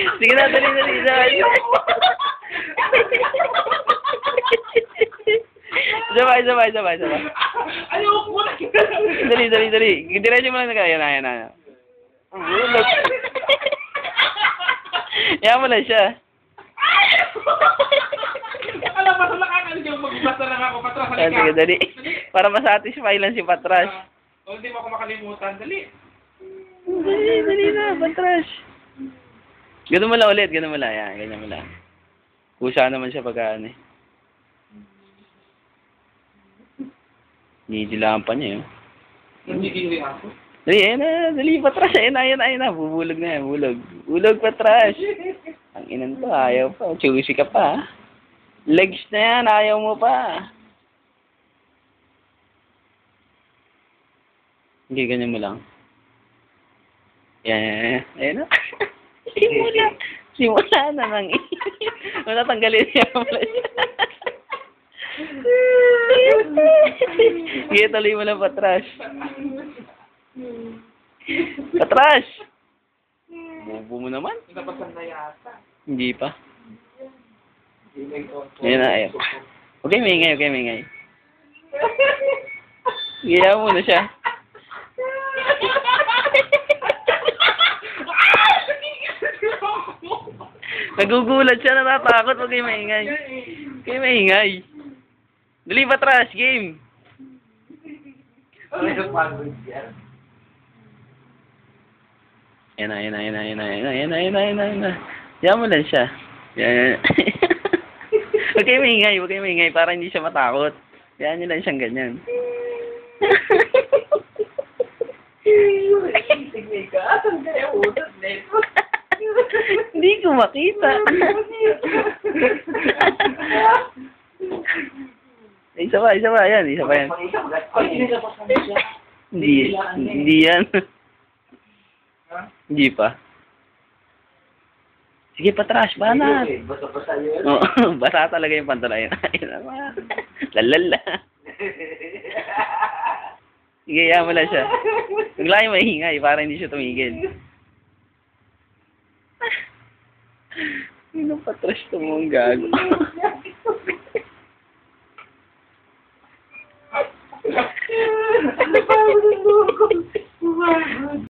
Sige na, dali, dali, dali. Sabay, sabay, sabay, sabay. Ayoko na. Dali, dali, dali. Diretso mo lang na kaya. Yan, yan. Bulog. Yan mo lang siya. Alam mo, nakakalig yung magbasa lang ako. Patras, halika. Sige, dali. Para masatisfy lang si Patras. O, hindi mo ako makalimutan. Dali. Dali, dali na, Patras. Ganun mo lang ulit, ganun mo lang. Yan, ganyan mo lang. Kusa naman siya pagkaan eh. Nidilaan pa niya yun. Nagiging ako. Dali, ayun na, dali, Patras. Ayun na, ayun na, ayun na. Bubulog na yan, bulog. Bulog, Patras. Ang inan to, ayaw pa. Choosy ka pa. Legs na yan, ayaw mo pa. Hindi, ganyan mo lang. Yan, ayun na. Simula. Simula na nang wala tanggalin niya pala siya. Sige, tuloy mo lang, Patras. Patras! Bobo mo naman. Napasan na yata. Hindi pa. Ayun na, ayun. Okay, maingay, okay, maingay. Giyaw mo na siya. Nagugulat siya, natatakot. Huwag kayo maingay. Huwag kayo maingay. Dali, Patras, game. Ayan na, ayan na, ayan na, ayan na, ayan na, ayan na, ayan na, ayan na. Diyan mo lang siya. Yan. Huwag kayo maingay, huwag kayo maingay, para hindi siya matakot. Yan nyo lang siyang ganyan. Hindi ko makita. Isa pa, yan, isa pa yan. Hindi yan. Hindi pa. Sige, Patras, banat. Basta-basta yun. Oo, basa talaga yung pantalay. Lalala. Sige, yan mo lang siya. Huwag lang yung mahingay para hindi siya tumigil. Ano Patras to mo ang gago?